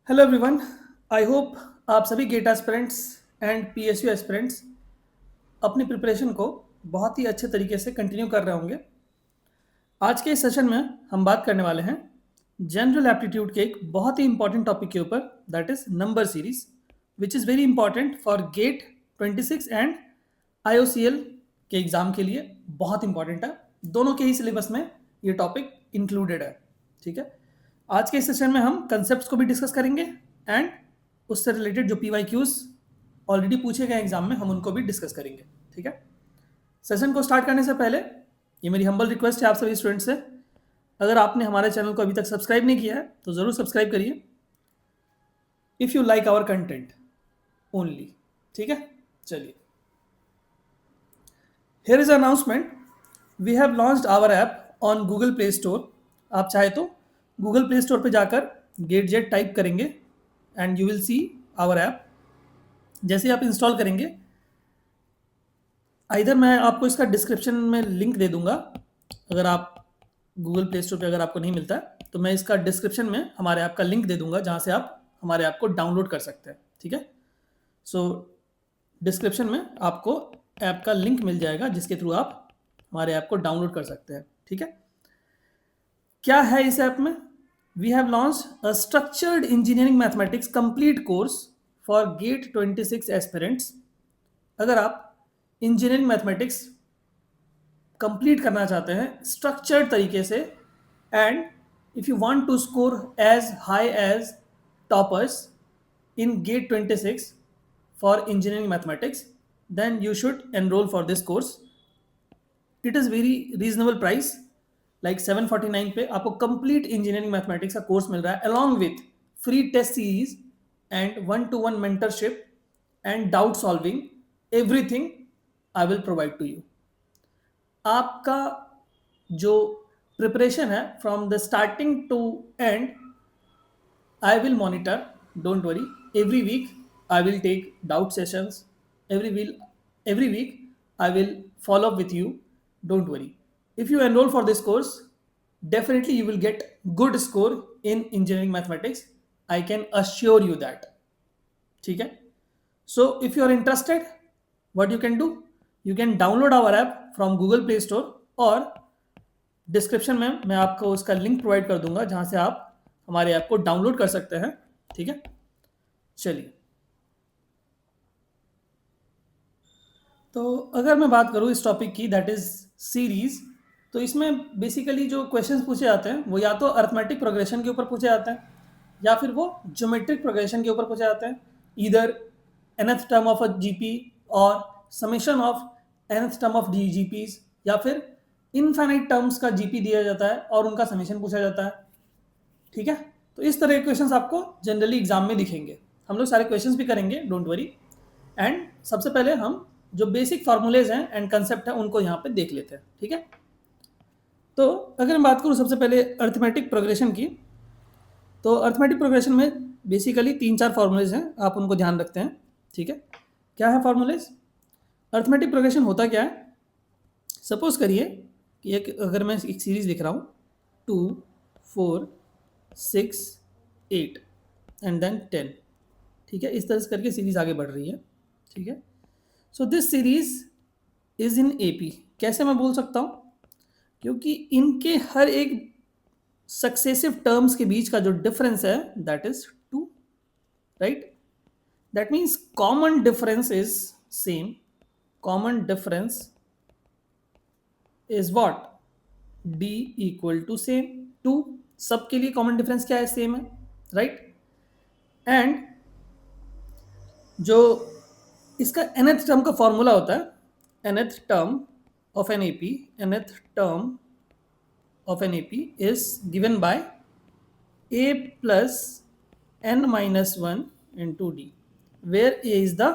Hello everyone. आई hope आप सभी GATE aspirants and PSU aspirants अपनी प्रिपरेशन को बहुत ही अच्छे तरीके से कंटिन्यू कर रहे होंगे। आज के इस सेशन में हम बात करने वाले हैं जनरल एप्टीट्यूड के एक बहुत ही इंपॉर्टेंट टॉपिक के ऊपर, that is number series, which is very important for GATE 26 and IOCL के एग्ज़ाम के लिए। बहुत इंपॉर्टेंट है, दोनों के ही सिलेबस में ये टॉपिक इंक्लूडेड है। ठीक है, आज के इस सेशन में हम कंसेप्ट को भी डिस्कस करेंगे एंड उससे रिलेटेड जो PYQs ऑलरेडी पूछे गए एग्जाम में हम उनको भी डिस्कस करेंगे। ठीक है, सेशन को स्टार्ट करने से पहले ये मेरी हम्बल रिक्वेस्ट है आप सभी स्टूडेंट्स से, अगर आपने हमारे चैनल को अभी तक सब्सक्राइब नहीं किया है तो ज़रूर सब्सक्राइब करिए if you like our content only. ठीक है, चलिए, here is announcement, we have launched our app on Google Play Store. आप चाहे तो गूगल प्ले स्टोर पे जाकर गेट जेट टाइप करेंगे and you will see our app. जैसे आप इंस्टॉल करेंगे, इधर मैं आपको इसका डिस्क्रिप्शन में लिंक दे दूंगा। अगर आप गूगल प्ले स्टोर पे अगर आपको नहीं मिलता है तो मैं इसका डिस्क्रिप्शन में हमारे ऐप का लिंक दे दूंगा, जहाँ से आप हमारे ऐप को डाउनलोड कर सकते हैं। ठीक है, सो डिस्क्रिप्शन में आपको ऐप का लिंक मिल जाएगा जिसके थ्रू आप हमारे ऐप को डाउनलोड कर सकते हैं। ठीक है, क्या है इस ऐप में? We have launch a structured engineering mathematics complete course for GATE 26 aspirants. अगर आप इंजीनियरिंग मैथमेटिक्स कंप्लीट करना चाहते हैं स्ट्रक्चर्ड तरीके से, and if you want to score as high as toppers in GATE 26 for engineering mathematics, then you should enroll for this course. It is very reasonable price, like 749 पे आपको complete engineering mathematics का course मिल रहा है along with free test series and 1-to-1 mentorship and doubt solving. Everything I will provide to you. आपका जो preparation है from the starting to end, I will monitor, don't worry. Every week I will take doubt sessions. Every week I will follow up with you. Don't worry. If you enroll for this course, definitely you will get good score in engineering mathematics. I can assure you that. ठीक है? So if you are interested, what you can do? You can download our app from Google Play Store, और description में मैं आपको उसका link provide कर दूंगा जहां से आप हमारे ऐप को डाउनलोड कर सकते हैं। ठीक है, चलिए, तो अगर मैं बात करूं इस टॉपिक की, दैट इज सीरीज, तो इसमें बेसिकली जो क्वेश्चंस पूछे जाते हैं वो या तो अर्थमेटिक प्रोग्रेशन के ऊपर पूछे जाते हैं या फिर वो ज्योमेट्रिक प्रोग्रेशन के ऊपर पूछे जाते हैं, इधर nth term of a GP और summation of nth term of GPs, या फिर इनफाइनाइट टर्म्स का जीपी दिया जाता है और उनका समेशन पूछा जाता है। ठीक है, तो इस तरह के क्वेश्चंस आपको जनरली एग्जाम में दिखेंगे। हम लोग सारे क्वेश्चंस भी करेंगे, डोंट वरी। एंड सबसे पहले हम जो बेसिक फार्मूलेज हैं एंड कंसेप्ट है उनको यहाँ पे देख लेते हैं। ठीक है, तो अगर मैं बात करूँ सबसे पहले अर्थमेटिक प्रोग्रेशन की, तो अर्थमेटिक प्रोग्रेशन में बेसिकली 3-4 फार्मूलेज हैं, आप उनको ध्यान रखते हैं। ठीक है, क्या है फार्मूलेज? अर्थमेटिक प्रोग्रेशन होता क्या है? सपोज करिए कि अगर मैं एक सीरीज लिख रहा हूँ 2, 4, 6, 8 एंड देन 10। ठीक है, इस तरह से करके सीरीज आगे बढ़ रही है। ठीक है, so this series is in AP। कैसे मैं बोल सकता हूँ? क्योंकि इनके हर एक सक्सेसिव टर्म्स के बीच का जो डिफरेंस है that is 2, right? That means common difference is same. Common difference is what? D equal to same 2। सबके लिए कॉमन डिफरेंस क्या है? सेम है, राइट? एंड जो इसका nth टर्म का फॉर्मूला होता है, nth term of an AP, nth term of an AP is given by A plus n-1 into D, where A is the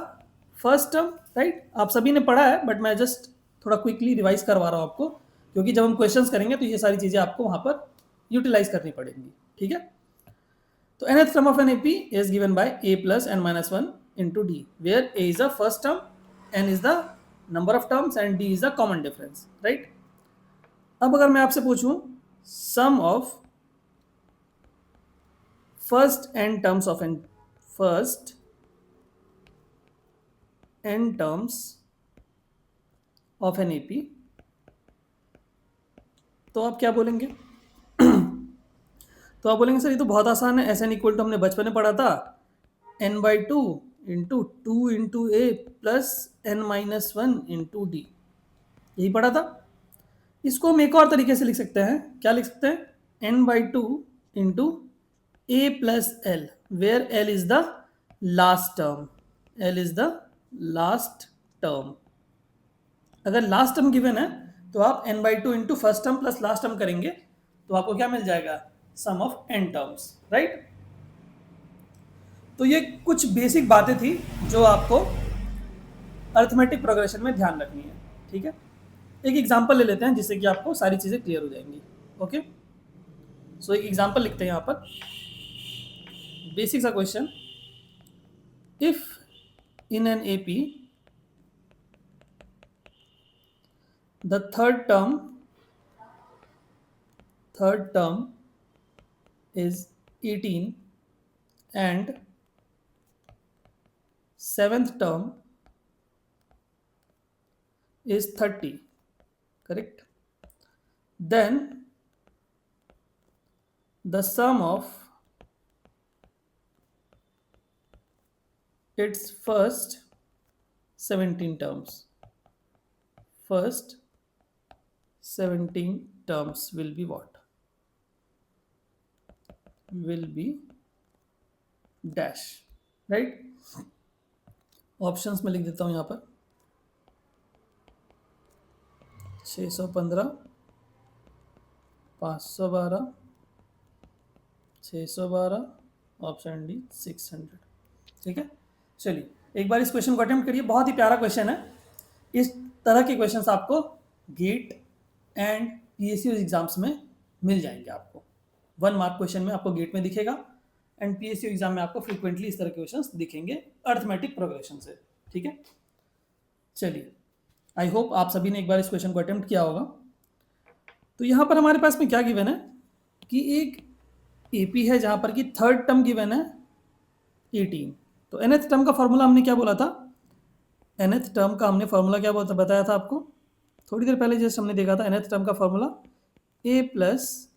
first term, right? आप सभी ने पढ़ा है बट मैं जस्ट थोड़ा क्विकली रिवाइज करवा रहा हूँ आपको, क्योंकि जब हम क्वेश्चंस करेंगे तो ये सारी चीज़ें आपको वहाँ पर यूटिलाइज करनी पड़ेंगी। ठीक है, तो nth term of an AP is given by A plus n-1 into D, where A is the first term, n is the number of terms and D is the common difference, right? अब अगर मैं आपसे पूछूं सम of first n terms of an first n terms of an AP, तो आप क्या बोलेंगे? तो आप बोलेंगे सर ये तो बहुत आसान है, एस एन इक्वल टू हमने बचपन में पढ़ा था, n by two into two into A plus n minus one into D, यही पढ़ा था। इसको हम एक और तरीके से लिख सकते हैं, क्या लिख सकते हैं? n by two into A plus L, where L is the last term, L is the last term. अगर लास्ट टर्म गिवन है तो आप n by two into first term plus last term करेंगे तो आपको क्या मिल जाएगा? Sum of n terms, right. तो ये कुछ बेसिक बातें थी जो आपको अर्थमेटिक प्रोग्रेशन में ध्यान रखनी है, ठीक है। एक एग्जांपल ले लेते हैं जिससे कि आपको सारी चीज़ें क्लियर हो जाएंगी। ओके, सो एक एग्जांपल लिखते हैं यहाँ पर, बेसिक सा question. If in an AP the third term is 18 and seventh term is 30, correct? Then the sum of its first 17 terms, first 17 terms will be what? Will be dash, right? Options में लिख देता हूं यहां पर 615, 512, 612, option D 600, ठीक है। चलिए एक बार इस क्वेश्चन को अटेम्प्ट करिए, बहुत ही प्यारा क्वेश्चन है। इस तरह के क्वेश्चंस आपको गेट एंड पीएसयू एग्जाम्स में मिल जाएंगे। आपको 1 मार्क क्वेश्चन में आपको गेट में दिखेगा एंड पीएसयू एग्जाम में आपको फ्रीक्वेंटली इस तरह के क्वेश्चंस दिखेंगे अर्थमेटिक प्रोग्रेशन से, ठीक है। चलिए, आई होप आप सभी ने एक बार इस क्वेश्चन को अटेम्प्ट किया होगा। तो यहाँ पर हमारे पास में क्या गिवन है कि एक एपी है जहाँ पर कि थर्ड टर्म गिवन है 18। तो nth टर्म का फॉर्मूला हमने क्या बोला था? nth टर्म का हमने फॉर्मूला क्या बताया था आपको थोड़ी देर पहले, जस्ट हमने देखा था। nth टर्म का formula a plus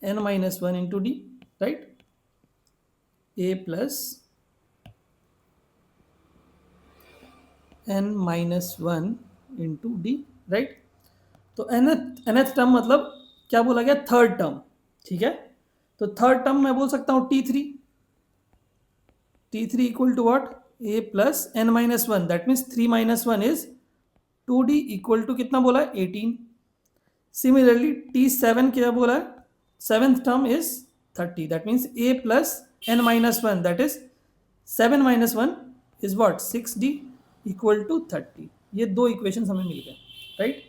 n minus one into D, right? a plus n minus one into D, right? तो nth टर्म मतलब क्या बोला गया? थर्ड टर्म, ठीक है। तो थर्ड टर्म मैं बोल सकता हूँ t3 equal to what? a plus n minus one, that means 3 minus one is 2d equal to कितना बोला है? 18। सिमिलरली t7 क्या बोला है? Seventh term is 30, that means a plus n minus one, that is 7 minus one is what? 6d equal to 30। ये दो equation हमें मिल गए, राइट?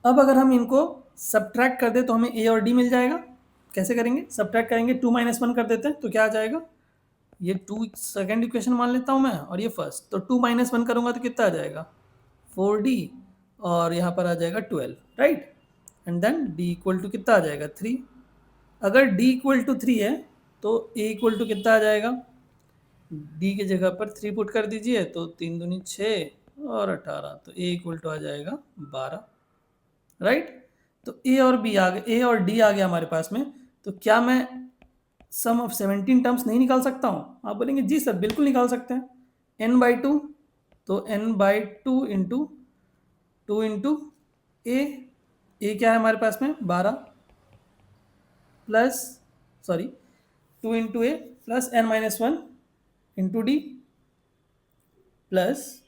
अब अगर हम इनको सब्ट्रैक्ट कर दे तो हमें a और d मिल जाएगा। कैसे करेंगे? सब्ट्रैक्ट करेंगे, 2 माइनस वन कर देते हैं तो क्या आ जाएगा? ये 2 सेकेंड इक्वेशन मान लेता हूँ मैं और ये फर्स्ट, तो 2 माइनस वन करूँगा तो कितना आ जाएगा? 4d और यहाँ पर आ जाएगा 12, right? And then d equal to कितना आ जाएगा? 3। अगर d इक्वल टू 3 है तो a इक्वल टू कितना आ जाएगा? d की जगह पर 3 पुट कर दीजिए तो 3 दूनी 6 और 18, तो a इक्वल टू आ जाएगा 12, राइट? तो a और b आ गए, a और d आ गया हमारे पास में। तो क्या मैं सम ऑफ 17 टर्म्स नहीं निकाल सकता हूँ? आप बोलेंगे जी सर बिल्कुल निकाल सकते हैं। n बाई टू, तो n बाई टू इंटू ए क्या है हमारे पास में? 12 plus, sorry 2 into A plus n minus one into D plus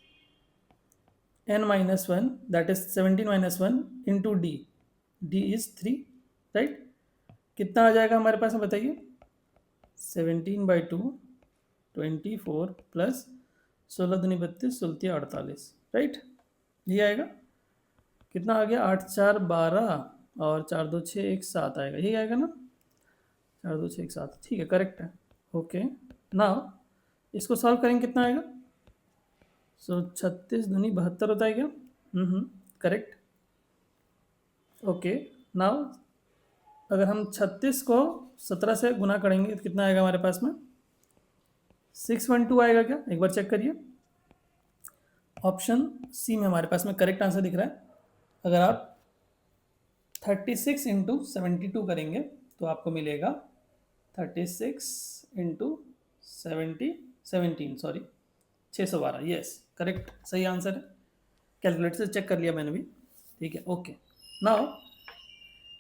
n minus one, that is 17 minus one into D, D is 3, right? कितना आ जाएगा हमारे पास में बताइए? 17 बाई टू 24 प्लस 16 दूनी 32, 16 48, राइट? ये आएगा। कितना आ गया? 8 4 12 और 4 2 6 1 7 आएगा, यही आएगा ना? 4 2 6 1 7, ठीक है, करेक्ट है। ओके, नाउ इसको सॉल्व करेंगे, कितना आएगा? सो 36 दूनी 72 होता है क्या? करेक्ट। ओके, नाउ अगर हम 36 को 17 से गुना करेंगे तो कितना आएगा हमारे पास में? 612 आएगा क्या? एक बार चेक करिए। ऑप्शन सी में हमारे पास में करेक्ट आंसर दिख रहा है। अगर आप 36 इंटू 72 करेंगे तो आपको मिलेगा 36 इंटू 17 सॉरी 612। यस, करेक्ट, सही आंसर है। कैलकुलेटर से चेक कर लिया मैंने भी। ठीक है, ओके। नाउ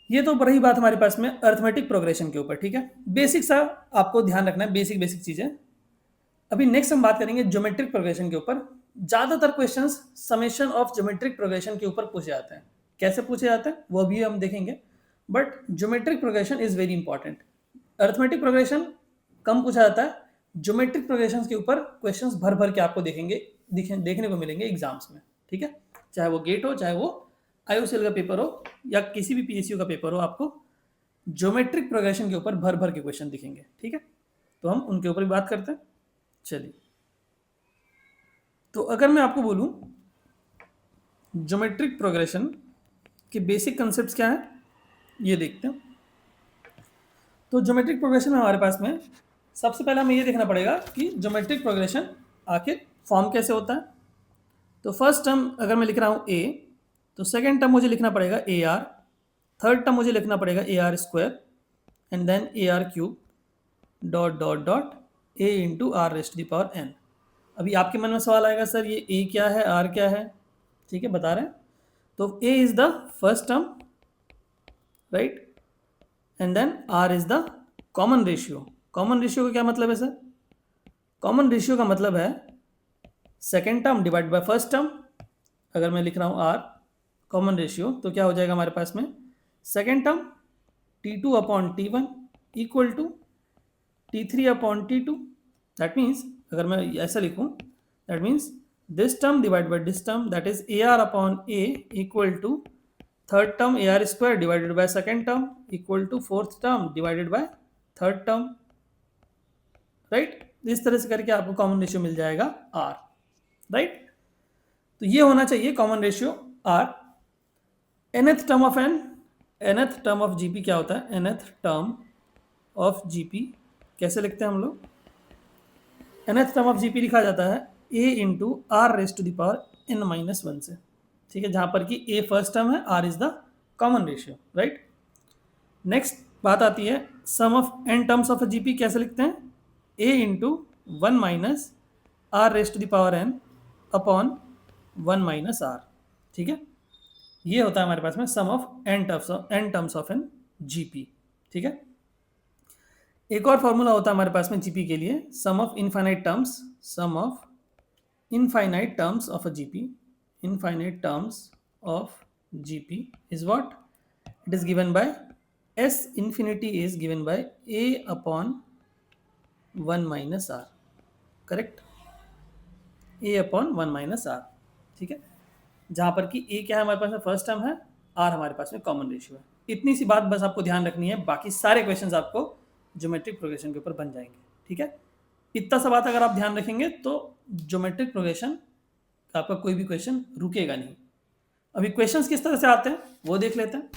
ये तो रही बात हमारे पास में अर्थमेटिक प्रोग्रेशन के ऊपर। ठीक है, बेसिक सा आपको ध्यान रखना है, बेसिक चीज़ें। अभी नेक्स्ट हम बात करेंगे ज्योमेट्रिक प्रोग्रेशन के ऊपर। ज़्यादातर questions summation of geometric progression के ऊपर पूछे जाते हैं। कैसे पूछे जाते हैं वो भी हम देखेंगे, but geometric progression is very important. Arithmetic progression कम पूछा जाता है, ज्योमेट्रिक प्रोग्रेशन के ऊपर क्वेश्चंस भर भर के आपको देखने को मिलेंगे एग्जाम्स में। ठीक है, चाहे वो गेट हो, चाहे वो IOCL का पेपर हो, या किसी भी PSU का पेपर हो, आपको ज्योमेट्रिक प्रोग्रेशन के ऊपर भर भर के क्वेश्चन दिखेंगे। ठीक है, तो हम उनके ऊपर भी बात करते हैं। चलिए, तो अगर मैं आपको बोलूं ज्योमेट्रिक प्रोग्रेशन के बेसिक कंसेप्ट्स क्या है, ये देखते हैं। तो ज्योमेट्रिक प्रोग्रेशन में हमारे पास में सबसे पहले हमें ये देखना पड़ेगा कि ज्योमेट्रिक प्रोग्रेशन आखिर फॉर्म कैसे होता है। तो फर्स्ट टर्म अगर मैं लिख रहा हूँ a, तो सेकेंड टर्म मुझे लिखना पड़ेगा AR, थर्ड टर्म मुझे लिखना पड़ेगा AR square, and then AR cube dot dot dot a into are raised to the power n। अभी आपके मन में सवाल आएगा, सर ये a क्या है, r क्या है? ठीक है, बता रहे हैं। तो a is the first term, right, and then r is the common ratio. Common ratio का क्या मतलब है सर? कॉमन रेशियो का मतलब है second term divide by first term. अगर मैं लिख रहा हूँ r कॉमन रेशियो, तो क्या हो जाएगा हमारे पास में? Second term T2 upon T1 equal to T3 upon T2। That means अगर मैं ऐसा लिखूं, that means this term divide by this term, that is AR upon A equal to third term AR square divided by second term equal to fourth term divided by third term, right. इस तरह से करके आपको common ratio मिल जाएगा R, right. तो ये होना चाहिए common ratio R। nth term of nth term of GP क्या होता है? nth टर्म ऑफ GP कैसे लिखते हैं हम लोग? nth टर्म ऑफ GP लिखा जाता है a into are raised to the power n-1 से। ठीक है, जहां पर कि a फर्स्ट टर्म है, r is the common ratio, right. Next बात आती है sum of n terms of GP कैसे लिखते हैं? a into 1 minus r raised to the power n upon 1 minus r। ठीक है, ये होता है हमारे पास में sum of n terms of an GP। ठीक है, एक और फॉर्मूला होता है हमारे पास में GP के लिए, sum of infinite terms, sum of infinite terms of a GP, infinite terms of GP is what? It is given by S infinity is given by a upon 1 minus r, correct, a upon 1 minus r। ठीक है, जहां पर कि a क्या है हमारे पास में? फर्स्ट टर्म है, r हमारे पास में कॉमन रेशियो है। इतनी सी बात बस आपको ध्यान रखनी है, बाकी सारे क्वेश्चंस आपको ज्योमेट्रिक प्रोग्रेशन के ऊपर बन जाएंगे। ठीक है, इतना सा बात अगर आप ध्यान रखेंगे तो ज्योमेट्रिक प्रोग्रेशन का आपका कोई भी क्वेश्चन रुकेगा नहीं। अभी क्वेश्चंस किस तरह से आते हैं वो देख लेते हैं।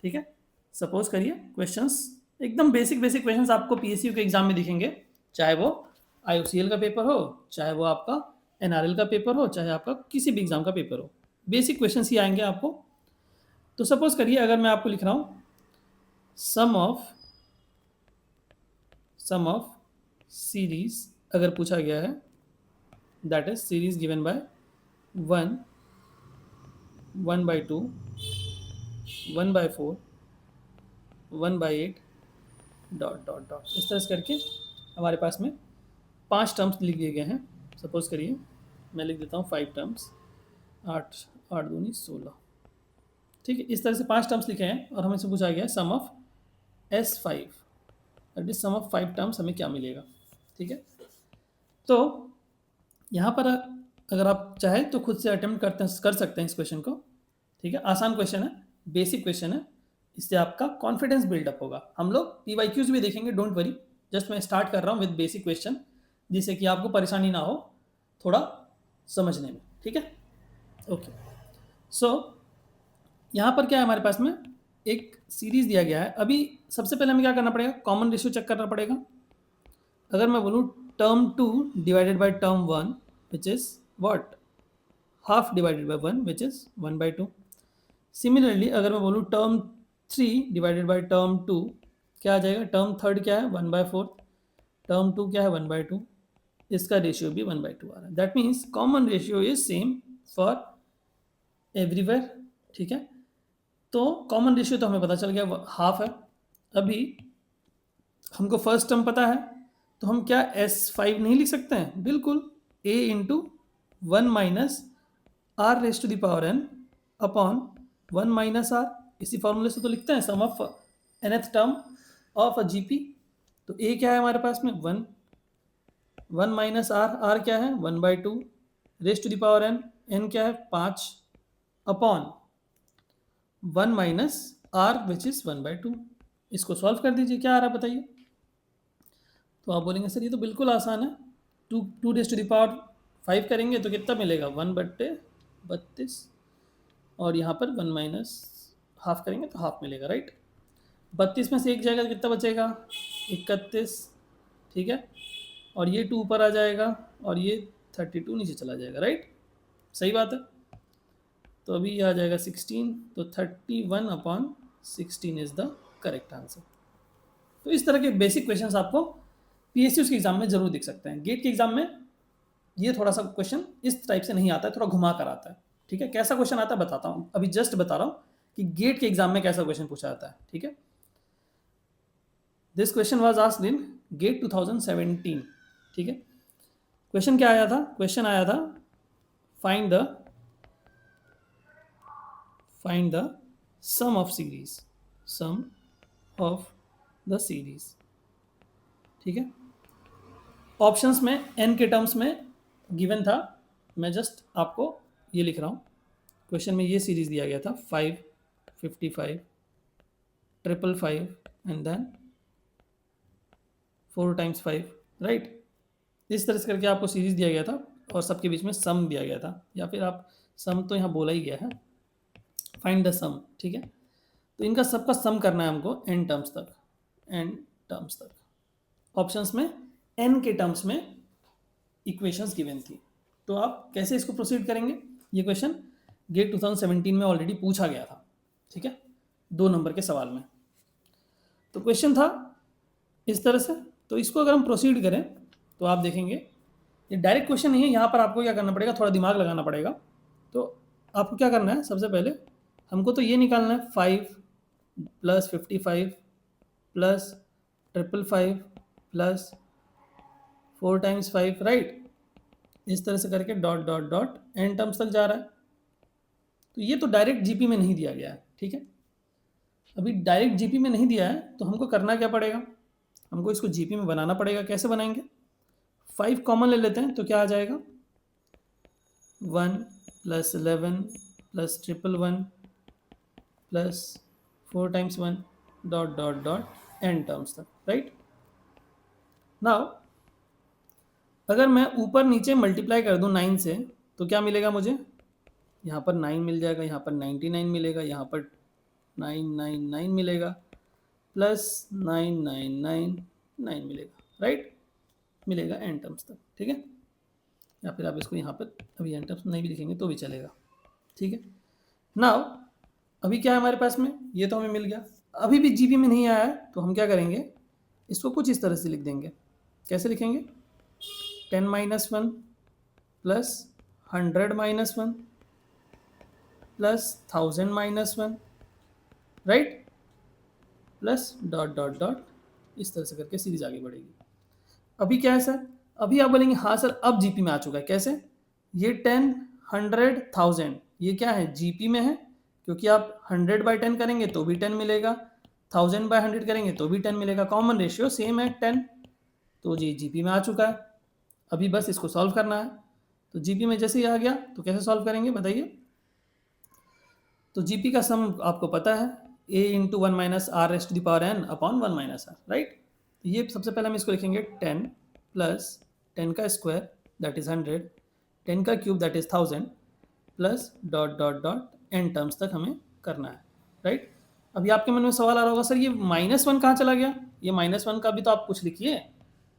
ठीक है, सपोज करिए क्वेश्चंस एकदम बेसिक क्वेश्चंस आपको PSU के एग्जाम में दिखेंगे, चाहे वो IOCL का पेपर हो, चाहे वो आपका NRL का पेपर हो, चाहे आपका किसी भी एग्जाम का पेपर हो, बेसिक क्वेश्चंस ही आएंगे आपको। तो सपोज करिए अगर मैं आपको लिख रहा हूँ सम ऑफ सीरीज अगर पूछा गया है, that is series given by 1, 1/2, 1/4, 1/8 dot dot dot, इस तरह से करके हमारे पास में 5 टर्म्स लिख दिए गए हैं। सपोज करिए मैं लिख देता हूँ 5 टर्म्स, 8 8 दूनी 16। ठीक है, इस तरह से 5 टर्म्स लिखे हैं और हमें से पूछा गया है sum of S5, that is sum of 5 terms हमें क्या मिलेगा। ठीक है, तो यहाँ पर अगर आप चाहें तो खुद से अटेम्प्ट कर सकते हैं इस क्वेश्चन को। ठीक है, आसान क्वेश्चन है, बेसिक क्वेश्चन है, इससे आपका कॉन्फिडेंस बिल्डअप होगा। हम लोग PYQs भी देखेंगे, डोंट वरी, जस्ट मैं स्टार्ट कर रहा हूँ विद बेसिक क्वेश्चन, जिससे कि आपको परेशानी ना हो थोड़ा समझने में। ठीक है, ओके। सो यहाँ पर क्या है हमारे पास में? एक सीरीज दिया गया है। अभी सबसे पहले हमें क्या करना पड़ेगा, कॉमन रेशियो चेक करना पड़ेगा। अगर मैं बोलूँ term 2 divided by term 1 which is what, half divided by 1 which is 1/2। Similarly अगर मैं बोलूँ टर्म 3 डिवाइडेड बाय टर्म 2, क्या आ जाएगा, टर्म थर्ड क्या है 1/4, टर्म 2 क्या है 1/2, इसका रेशियो भी 1/2 आ रहा है। That means common ratio is same for everywhere. ठीक है, तो कॉमन रेशियो तो हमें पता चल गया हाफ है। अभी हमको फर्स्ट टर्म पता है, तो हम क्या S5 नहीं लिख सकते हैं, बिल्कुल, a into 1 minus are raise to the power n upon 1 minus r, इसी फॉर्मूले से तो लिखते हैं sum of nth term of a GP. तो a क्या है हमारे पास में 1, 1 माइनस आर, आर क्या है 1/2 raise to the power n, n क्या है 5 upon 1 minus R which is 1/2। इसको सॉल्व कर दीजिए, क्या आ रहा है बताइए। तो आप बोलेंगे सर ये तो बिल्कुल आसान है, 2 रेस टू द पावर 5 करेंगे तो कितना मिलेगा 1/32, और यहाँ पर 1 माइनस हाफ करेंगे तो हाफ मिलेगा, राइट। 32 में से एक जाएगा तो कितना बचेगा 31, ठीक है, और ये 2 ऊपर आ जाएगा और ये 32 नीचे चला जाएगा, राइट, सही बात है। तो अभी ये आ जाएगा 16, तो 31/16 इज़ द करेक्ट आंसर। तो इस तरह के बेसिक क्वेश्चंस आपको पीएसयू के एग्जाम में जरूर दिख सकते हैं। गेट के एग्जाम में ये थोड़ा सा क्वेश्चन इस टाइप से नहीं आता है, थोड़ा घुमा कर आता है। ठीक है, कैसा क्वेश्चन आता है बताता हूँ, अभी जस्ट बता रहा हूँ कि गेट के एग्जाम में कैसा क्वेश्चन पूछा जाता है। ठीक है, this question was asked in GATE 2017। ठीक है, क्वेश्चन क्या आया था, क्वेश्चन आया था find the sum of series, sum of the series. ठीक है, ऑप्शंस में n के टर्म्स में गिवन था, मैं जस्ट आपको ये लिख रहा हूँ। क्वेश्चन में ये सीरीज दिया गया था 5, 55, 555 एंड देन 4 टाइम्स 5, राइट। इस तरह से करके आपको सीरीज दिया गया था और सबके बीच में सम दिया गया था, या फिर आप सम तो यहाँ बोला ही गया है, फाइंड द सम। ठीक है, तो इनका सबका सम करना है हमको n टर्म्स तक, n टर्म्स तक। ऑप्शंस में n के टर्म्स में इक्वेशंस गिवन थी, तो आप कैसे इसको प्रोसीड करेंगे। ये क्वेश्चन गेट 2017 में ऑलरेडी पूछा गया था। ठीक है, 2 नंबर के सवाल में। तो क्वेश्चन था इस तरह से, तो इसको अगर हम प्रोसीड करें तो आप देखेंगे ये डायरेक्ट क्वेश्चन नहीं है, यहाँ पर आपको क्या करना पड़ेगा, थोड़ा दिमाग लगाना पड़ेगा। तो आपको क्या करना है, सबसे पहले हमको तो ये निकालना है 5 + 55 + 555 + 4 टाइम्स 5, राइट। इस तरह से करके dot dot dot n terms तक जा रहा है। तो ये तो डायरेक्ट जीपी में नहीं दिया गया है। ठीक है, अभी डायरेक्ट जीपी में नहीं दिया है तो हमको करना क्या पड़ेगा, हमको इसको जीपी में बनाना पड़ेगा। कैसे बनाएंगे, 5 कॉमन ले लेते हैं तो क्या आ जाएगा 1 + 11 + 111 + 4 times 1 dot dot dot n terms तक, राइट। नाउ अगर मैं ऊपर नीचे मल्टीप्लाई कर दूं 9 से तो क्या मिलेगा मुझे, यहाँ पर 9 मिल जाएगा, यहाँ पर 99 मिलेगा, यहाँ पर 999 मिलेगा, +9999 मिलेगा, राइट, मिलेगा n टर्म्स तक। ठीक है, या फिर आप इसको यहाँ पर अभी n टर्म्स नहीं भी लिखेंगे तो भी चलेगा। ठीक है, नाउ अभी क्या है हमारे पास में, ये तो हमें मिल गया। अभी भी जीपी में नहीं आया है तो हम क्या करेंगे, इसको कुछ इस तरह से लिख देंगे। कैसे लिखेंगे, 10 - 1 + 100 - 1 + 1000 - 1, right, plus dot dot dot, इस तरह से करके सीरीज आगे बढ़ेगी। अभी क्या है सर, अभी आप बोलेंगे हाँ सर अब जीपी में आ चुका है। कैसे, ये 10, 100, 1000 ये क्या है जीपी में है, क्योंकि आप 100/10 करेंगे तो भी 10 मिलेगा, 1000/100 करेंगे तो भी 10 मिलेगा, कॉमन रेशियो सेम है 10, तो ये जीपी में आ चुका है। अभी बस इसको सॉल्व करना है। तो जीपी में जैसे ही आ गया तो कैसे सॉल्व करेंगे बताइए। तो जीपी का सम आपको पता है, a × 1 - r⁻n upon 1 - r, right. तो ये सबसे पहले हम इसको लिखेंगे 10 + 10 का स्क्वायर दैट इज़ 100, 10 का cube that is 1000 plus dot dot dot n terms तक हमें करना है, राइट। अभी आपके मन में सवाल आ रहा होगा, सर ये -1 कहाँ चला गया? ये -1 का भी तो आप कुछ लिखिए।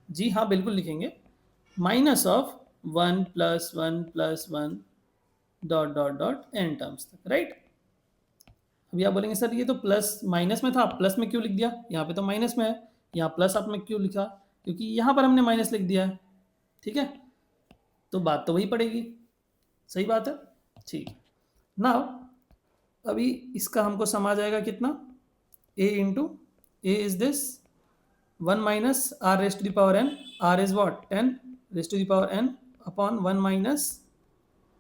जी हाँ, बिल्कुल लिखेंगे। Minus of 1 + 1 + 1 dot dot dot N terms तक, राइट? अभी आप बोलेंगे सर ये तो प्लस माइनस में था, आप प्लस में क्यों लिख दिया? यहाँ पे तो माइनस में है, यहाँ प्लस आपने क्यों लिखा? क्योंकि यहाँ पर हमने माइनस लिख दिया है, ठीक है? तो बात तो वही पड़ेगी, सही बात है, ठीक है। नाउ अभी इसका हमको सम आ जाएगा कितना? a into A is this 1 minus r raise to the power n, r is what 10 raise to the power n upon 1 minus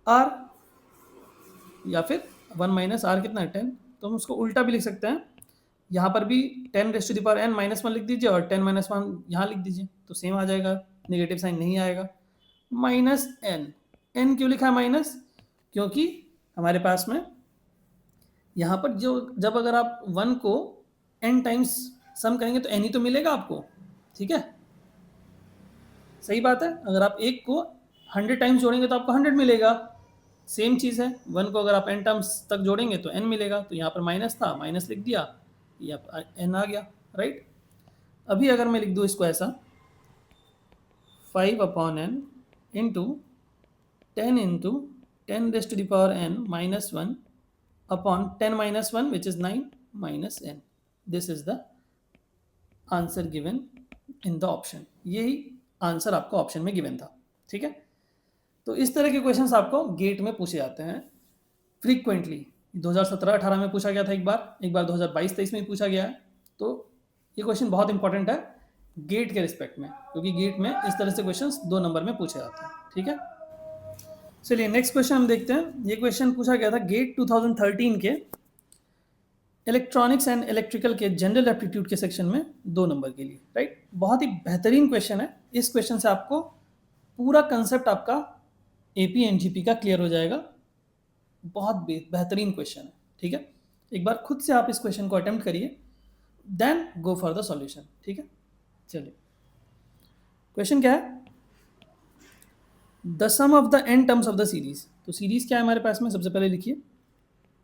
r, या फिर 1 माइनस r कितना है 10, तो हम उसको उल्टा भी लिख सकते हैं। यहाँ पर भी 10 raise to the power n -1 लिख दीजिए और 10 - 1 यहाँ लिख दीजिए, तो सेम आ जाएगा, नेगेटिव साइन नहीं आएगा। माइनस n क्यों लिखा है माइनस? क्योंकि हमारे पास में यहाँ पर जो जब अगर आप 1 को n टाइम्स सम करेंगे तो n ही तो मिलेगा आपको, ठीक है? सही बात है। अगर आप 1 को 100 टाइम्स जोड़ेंगे तो आपको 100 मिलेगा, सेम चीज़ है। 1 को अगर आप n टर्म्स तक जोड़ेंगे तो n मिलेगा, तो यहाँ पर माइनस था, माइनस लिख दिया, ये n आ गया, राइट? अभी अगर मैं लिख दूँ इसको ऐसा 5/n into 10 into 10 raise to the power n -1 upon 10 - 1 which is 9 minus n. This is the answer given in the option. यही आंसर आपको ऑप्शन में गिवन था, ठीक है? तो इस तरह के क्वेश्चंस आपको गेट में पूछे जाते हैं फ्रीक्वेंटली। 2017-18 में पूछा गया था एक बार 2022-23 में पूछा गया है। तो ये क्वेश्चन बहुत इंपॉर्टेंट है गेट के रिस्पेक्ट में, क्योंकि गेट में इस तरह से क्वेश्चंस 2 नंबर में पूछे जाते हैं, ठीक है? चलिए नेक्स्ट क्वेश्चन हम देखते हैं। ये क्वेश्चन पूछा गया था गेट 2013 के इलेक्ट्रॉनिक्स एंड इलेक्ट्रिकल के जनरल एप्टीट्यूड के सेक्शन में 2 नंबर के लिए, राइट? बहुत ही बेहतरीन क्वेश्चन है। इस क्वेश्चन से आपको पूरा कंसेप्ट आपका एपी एनजीपी का क्लियर हो जाएगा। बहुत बेहतरीन क्वेश्चन है, ठीक है? एक बार खुद से आप इस क्वेश्चन को अटेम्प्ट करिए, then go for the solution, ठीक है? चलिए क्वेश्चन क्या है? The sum of the n terms of the series. तो सीरीज क्या है हमारे पास में? सबसे पहले लिखिए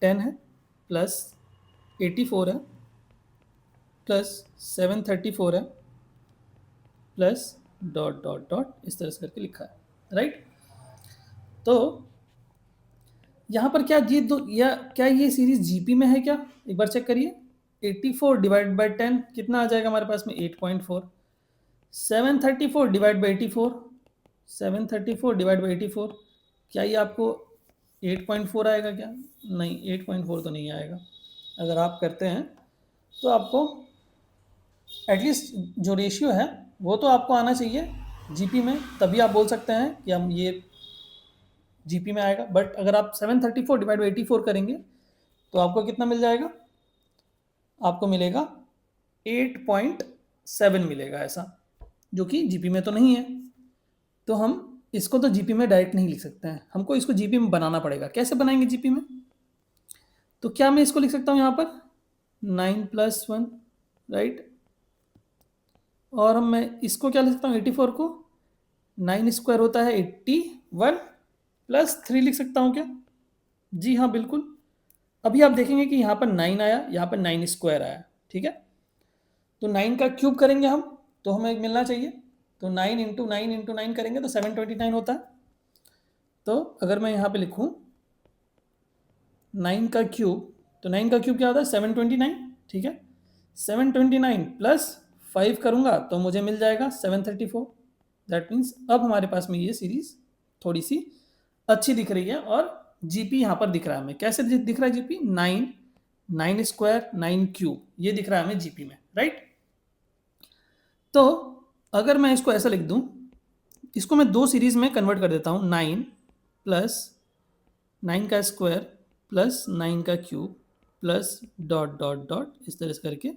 10 है प्लस 84 है प्लस 734 है प्लस डॉट डॉट डॉट, इस तरह से करके लिखा है, राइट? तो यहाँ पर क्या ये दो या क्या ये सीरीज जीपी में है क्या? एक बार चेक करिए। 84 डिवाइड बाई 10 कितना आ जाएगा हमारे पास में? 8.4। 734 डिवाइड बाई 84, 734 डिवाइड बाई 84, क्या ये आपको 8.4 आएगा क्या? नहीं, 8.4 तो नहीं आएगा। अगर आप करते हैं तो आपको एटलीस्ट जो रेशियो है वो तो आपको आना चाहिए जीपी में, तभी आप बोल सकते हैं कि हम ये जीपी में आएगा। बट अगर आप 734 डिवाइड बाई 84 करेंगे तो आपको कितना मिल जाएगा? आपको मिलेगा 8.7 मिलेगा ऐसा, जो कि जीपी में तो नहीं है। तो हम इसको तो जीपी में डायरेक्ट नहीं लिख सकते हैं, हमको इसको जीपी में बनाना पड़ेगा। कैसे बनाएंगे जीपी में? तो क्या मैं इसको लिख सकता हूँ यहाँ पर 9 + 1, राइट? और मैं इसको क्या लिख सकता हूँ? 84 को 9 स्क्वायर होता है 81 प्लस 3 लिख सकता हूँ क्या? जी हाँ, बिल्कुल। अभी आप देखेंगे कि यहाँ पर 9 आया, यहाँ पर 9 स्क्वायर आया, ठीक है? तो 9 का क्यूब करेंगे हम, तो हमें मिलना चाहिए। तो 9 इंटू 9 इंटू 9 करेंगे तो 729 होता है। तो अगर मैं यहाँ पे लिखूँ 9 का क्यूब, तो 9 का क्यूब क्या होता है? 729, ठीक है? 729 प्लस 5 करूँगा तो मुझे मिल जाएगा 734। दैट मीन्स अब हमारे पास में ये सीरीज़ थोड़ी सी अच्छी दिख रही है और जीपी यहाँ पर दिख रहा है हमें। कैसे दिख रहा है जीपी? 9 स्क्वायर 9 क्यूब, ये दिख रहा है हमें जीपी में, राइट? तो अगर मैं इसको ऐसा लिख दूं, इसको मैं 2 सीरीज में कन्वर्ट कर देता हूं। 9 प्लस 9 का स्क्वायर प्लस 9 का cube plus dot dot dot, इस तरह से करके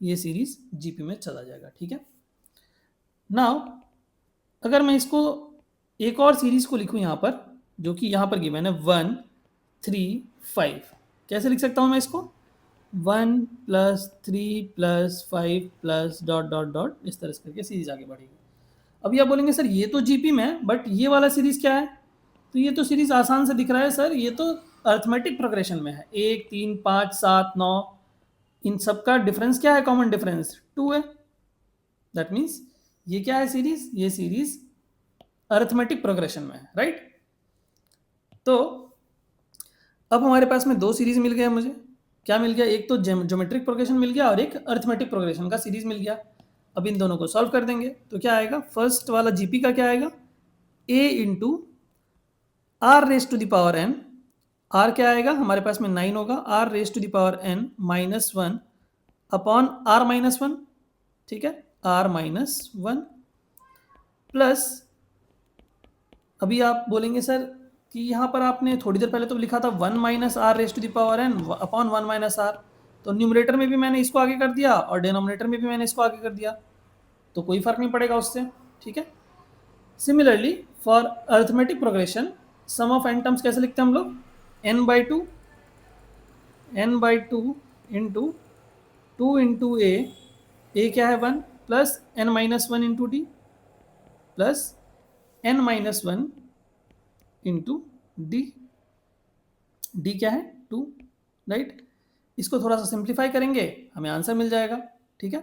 ये सीरीज जीपी में चला जाएगा, ठीक है? नाउ अगर मैं इसको एक और सीरीज को लिखूं यहाँ पर, जो कि यहाँ पर गिवन है 1 3 5, कैसे लिख सकता हूँ मैं इसको? 1 + 3 + 5 प्लस डॉट डॉट डॉट, इस तरह से करके सीरीज आगे बढ़ेगी। अभी आप बोलेंगे सर ये तो जीपी में है, बट ये वाला सीरीज क्या है? तो ये तो सीरीज आसान से दिख रहा है सर, ये तो अर्थमेटिक प्रोग्रेशन में है। 1 3 5 7 9 इन सब का डिफरेंस क्या है, कॉमन डिफरेंस 2 है। दैट मीन्स ये क्या है सीरीज, ये सीरीज अरिथमेटिक प्रोग्रेशन में है, राइट। तो अब हमारे पास में दो सीरीज मिल गया मुझे, क्या मिल गया, एक तो ज्योमेट्रिक प्रोग्रेशन मिल गया और एक अरिथमेटिक प्रोग्रेशन का सीरीज मिल गया। अब इन दोनों को सॉल्व कर देंगे तो क्या आएगा, फर्स्ट वाला जीपी का क्या आएगा, a into R raise to the power n, R क्या आएगा हमारे पास में 9 होगा, R raise to the power n minus 1 upon R minus 1, ठीक है, आर माइनस 1 प्लस, अभी आप बोलेंगे सर कि यहाँ पर आपने थोड़ी देर पहले तो लिखा था 1 minus are raise to the power n upon 1 minus R, तो न्यूमरेटर में भी मैंने इसको आगे कर दिया और डिनोमिनेटर में भी मैंने इसको आगे कर दिया, तो कोई फर्क नहीं पड़ेगा उससे, ठीक है। Similarly for arithmetic progression sum of n terms कैसे लिखते हैं हम लोग, n/2 इंटू 2 इंटू ए क्या है 1 plus n minus 1 into D plus n minus 1 into D, D क्या है 2, राइट। इसको थोड़ा सा सिंप्लीफाई करेंगे हमें आंसर मिल जाएगा, ठीक है।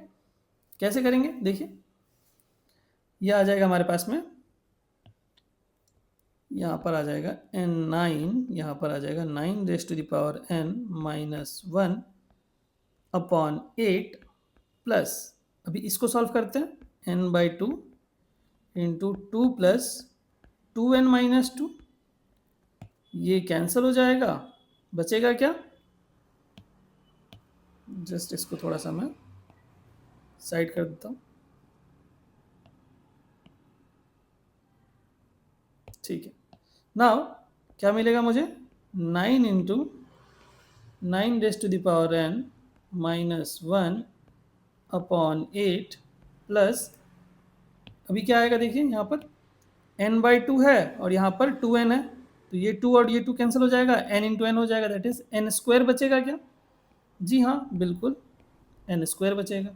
कैसे करेंगे देखिए, ये आ जाएगा हमारे पास में, यहाँ पर आ जाएगा n9, यहाँ पर आ जाएगा 9 raise to the power n minus 1 upon 8 plus, अभी इसको सॉल्व करते हैं, n/2 into 2 plus 2n minus 2, ये कैंसिल हो जाएगा, बचेगा क्या, जस्ट इसको थोड़ा सा मैं साइड कर देता हूँ, ठीक है। नाउ क्या मिलेगा मुझे, 9 into 9 raise to the power n minus 1 upon 8 plus, अभी क्या आएगा देखिए यहाँ पर n/2 है और यहाँ पर 2n है, तो ये 2 और ये 2 कैंसिल हो जाएगा, n इंटू एन हो जाएगा, दैट इज n स्क्वायर बचेगा क्या, जी हाँ बिल्कुल n स्क्वायर बचेगा।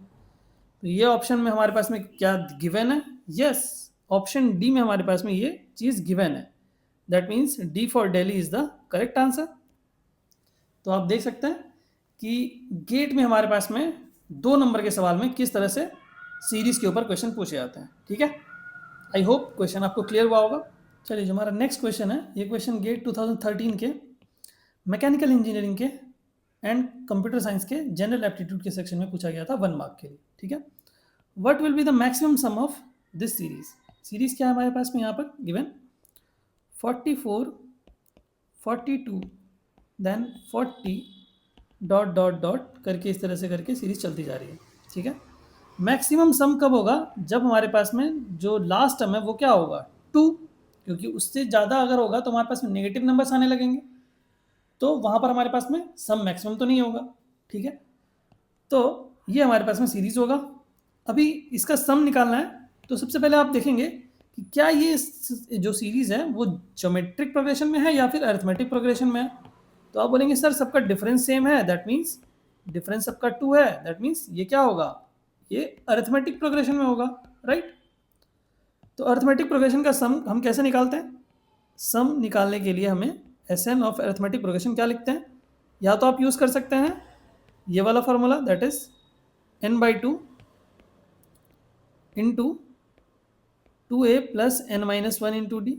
तो ये ऑप्शन में हमारे पास में क्या गिवन है, यस ऑप्शन डी में हमारे पास में ये चीज़ गिवन है, that means D for Delhi is the correct answer. तो आप देख सकते हैं कि गेट में हमारे पास में 2 नंबर के सवाल में किस तरह से सीरीज के ऊपर क्वेश्चन पूछे जाते हैं, ठीक है। आई होप क्वेश्चन आपको क्लियर हुआ होगा। चलिए जो हमारा नेक्स्ट क्वेश्चन है, ये क्वेश्चन गेट 2013 के मैकेनिकल इंजीनियरिंग के एंड कंप्यूटर साइंस के जनरल एप्टीट्यूड के सेक्शन में पूछा गया था 1 मार्क के लिए, ठीक है। What will be the maximum sum of this series, series क्या है हमारे पास में यहाँ पर given 44 42 then 40 dot dot dot करके इस तरह से करके सीरीज चलती जा रही है, ठीक है। मैक्सिमम सम कब होगा, जब हमारे पास में जो लास्ट टर्म है वो क्या होगा 2, क्योंकि उससे ज़्यादा अगर होगा तो हमारे पास में नेगेटिव नंबर्स आने लगेंगे, तो वहाँ पर हमारे पास में सम मैक्सिमम तो नहीं होगा, ठीक है। तो ये हमारे पास में सीरीज होगा। अभी इसका सम निकालना है, तो सबसे पहले आप देखेंगे कि क्या ये जो सीरीज है वो ज्योमेट्रिक प्रोग्रेशन में है या फिर अरिथमेटिक प्रोग्रेशन में है। तो आप बोलेंगे सर सबका डिफरेंस सेम है, दैट मीन्स डिफरेंस सबका 2 है, दैट मीन्स ये क्या होगा, ये अरिथमेटिक प्रोग्रेशन में होगा, राइट। तो अरिथमेटिक प्रोग्रेशन का सम हम कैसे निकालते हैं, सम निकालने के लिए हमें एसएन ऑफ अरिथमेटिक प्रोग्रेशन क्या लिखते हैं, या तो आप यूज़ कर सकते हैं ये वाला formula, that is n/2 into 2a plus n minus 1 into D,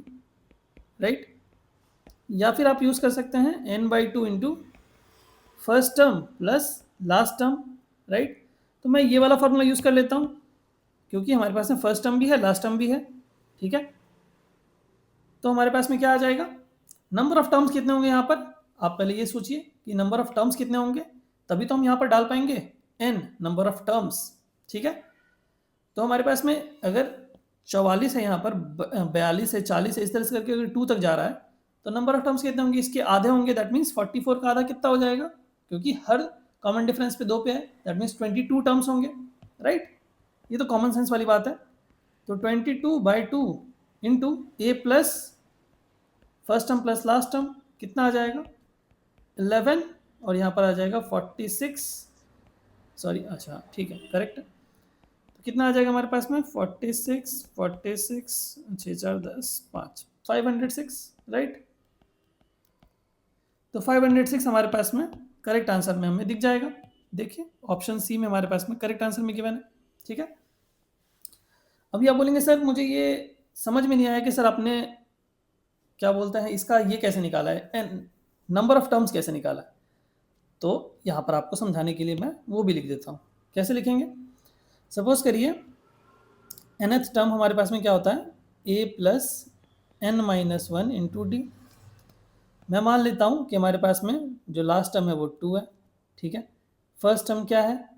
right. या फिर आप यूज़ कर सकते हैं n/2 into first term plus last term, right. तो मैं ये वाला फॉर्मूला यूज़ कर लेता हूँ क्योंकि हमारे पास में फर्स्ट टर्म भी है लास्ट टर्म भी है, ठीक है। तो हमारे पास में क्या आ जाएगा, नंबर ऑफ टर्म्स कितने होंगे यहाँ पर, आप पहले ये सोचिए कि नंबर ऑफ टर्म्स कितने होंगे, तभी तो हम यहाँ पर डाल पाएंगे n नंबर ऑफ टर्म्स, ठीक है। तो हमारे पास में अगर 44 है, यहाँ पर 42 है, 40 है, इस तरह से करके अगर 2 तक जा रहा है तो नंबर ऑफ टर्म्स कितने होंगे, इसके आधे होंगे, दैट मीन्स 44 का आधा कितना हो जाएगा, क्योंकि हर कॉमन डिफरेंस पे 2 पे है, दैट मीन्स 22 टर्म्स होंगे, राइट। ये तो कॉमन सेंस वाली बात है। तो 22/2 इंटू ए plus first term plus last term कितना आ जाएगा 11, और यहाँ पर आ जाएगा 46, सॉरी अच्छा ठीक है करेक्ट है। तो कितना आ जाएगा हमारे पास में 46 46 6 4 10 5 506, राइट। तो 506 हमारे पास में करेक्ट आंसर में हमें दिख जाएगा, देखिए ऑप्शन सी में हमारे पास में करेक्ट आंसर में गिवन है, ठीक है। अभी आप बोलेंगे सर मुझे ये समझ में नहीं आया कि सर आपने क्या बोलते हैं इसका ये कैसे निकाला है, एन नंबर ऑफ टर्म्स कैसे निकाला है। तो यहाँ पर आपको समझाने के लिए मैं वो भी लिख देता हूँ। कैसे लिखेंगे, सपोज करिए nth टर्म हमारे पास में क्या होता है a plus N minus one into D. मैं मान लेता हूँ कि हमारे पास में जो लास्ट टर्म है वो 2 है, ठीक है। फर्स्ट टर्म क्या है,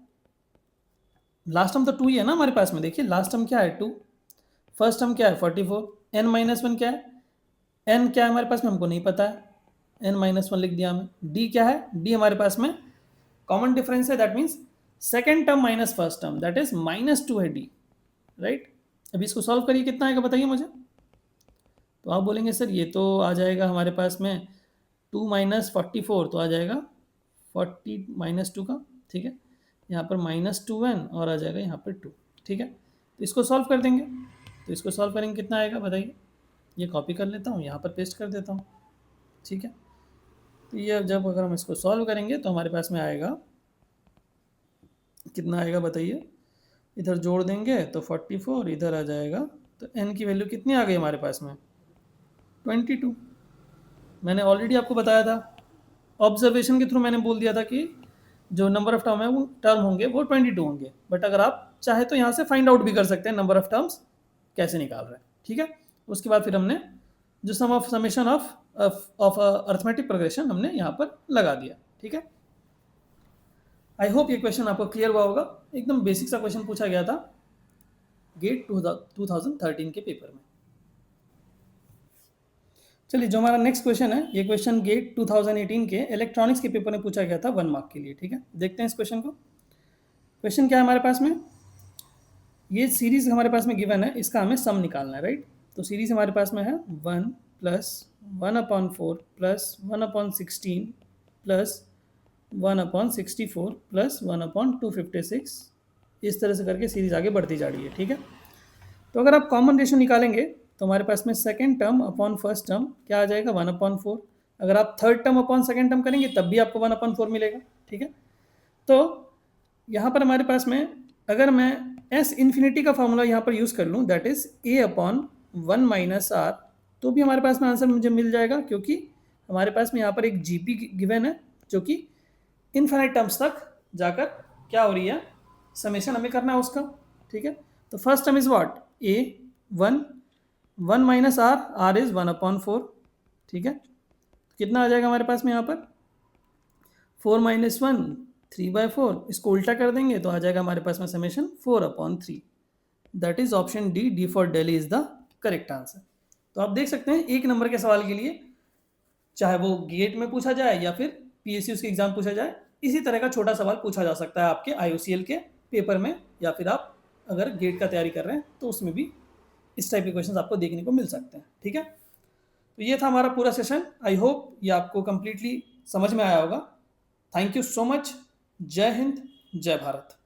लास्ट टर्म तो 2 ही है ना हमारे पास में, देखिए लास्ट टर्म क्या है 2, फर्स्ट टर्म क्या है 44, एन माइनस वन क्या है, एन क्या है हमारे पास में हमको नहीं पता है, एन माइनस वन लिख दिया हमें। डी क्या है, डी हमारे पास में कॉमन डिफरेंस है, that means second term minus first term, that is -2 है डी, राइट। अभी इसको सॉल्व करिए कितना आएगा बताइए मुझे। तो आप बोलेंगे सर ये तो आ जाएगा हमारे पास में 2 माइनस 44 तो आ जाएगा 40 माइनस 2 का, ठीक है। यहाँ पर -2n और आ जाएगा यहाँ पर 2, ठीक है। तो इसको सॉल्व कर देंगे, तो इसको सॉल्व करेंगे कितना आएगा बताइए। ये कॉपी कर लेता हूँ, यहाँ पर पेस्ट कर देता हूँ, ठीक है। तो ये जब अगर हम इसको सॉल्व करेंगे तो हमारे पास में आएगा कितना आएगा बताइए, इधर जोड़ देंगे तो 44, इधर आ जाएगा तो n की वैल्यू कितनी आ गई हमारे पास में 22। मैंने ऑलरेडी आपको बताया था, ऑब्जर्वेशन के थ्रू मैंने बोल दिया था कि जो नंबर ऑफ टर्म है वो टर्म होंगे वो 22 होंगे, बट अगर आप चाहे तो यहाँ से फाइंड आउट भी कर सकते हैं नंबर ऑफ टर्म्स कैसे निकाल रहे हैं, ठीक है। उसके बाद फिर हमने जो sum of summation of arithmetic progression हमने यहाँ पर लगा दिया, ठीक है। आई होप ये क्वेश्चन आपको क्लियर हुआ होगा, एकदम बेसिक सा क्वेश्चन पूछा गया था गेट 2013 के पेपर में। चलिए जो हमारा नेक्स्ट क्वेश्चन है, ये क्वेश्चन गेट 2018 के इलेक्ट्रॉनिक्स के पेपर में पूछा गया था 1 मार्क के लिए, ठीक है। देखते हैं इस क्वेश्चन को। क्वेश्चन क्या है हमारे पास में, ये सीरीज हमारे पास में गिवन है, इसका हमें सम निकालना है, राइट। तो सीरीज हमारे पास में है 1 प्लस 1/4 प्लस 1/16 प्लस 1/64 प्लस 1/256, इस तरह से करके सीरीज आगे बढ़ती जा रही है, ठीक है। तो अगर आप कॉमन रेशियो निकालेंगे तो हमारे पास में second term upon first term क्या आ जाएगा 1/4। अगर आप third term upon second term करेंगे तब भी आपको 1/4 मिलेगा, ठीक है। तो यहाँ पर हमारे पास में अगर मैं एस इन्फिनिटी का फॉर्मूला यहाँ पर यूज़ कर लूँ, that is a/1 minus R, तो भी हमारे पास में आंसर मुझे मिल जाएगा, क्योंकि हमारे पास में यहाँ पर एक जीपी गिवन है जो कि इनफाइनाइट टर्म्स तक जाकर क्या हो रही है, समेशन हमें करना है उसका, ठीक है। तो first term is what a 1 minus R, R is 1/4, ठीक है। कितना आ जाएगा हमारे पास में यहाँ पर 4 माइनस 1 3/4, इसको उल्टा कर देंगे तो आ जाएगा हमारे पास में summation 4/3, that is option D, D for Delhi is the correct answer. तो आप देख सकते हैं एक नंबर के सवाल के लिए चाहे वो गेट में पूछा जाए या फिर पीएसयू के एग्जाम पूछा जाए, इसी तरह का छोटा सवाल पूछा जा सकता है आपके आईओसीएल के पेपर में, या फिर आप अगर गेट का तैयारी कर रहे हैं तो उसमें भी इस टाइप के क्वेश्चन आपको देखने को मिल सकते हैं, ठीक है। तो ये था हमारा पूरा सेशन, आई होप ये आपको कंप्लीटली समझ में आया होगा। थैंक यू सो मच, जय हिंद, जय भारत।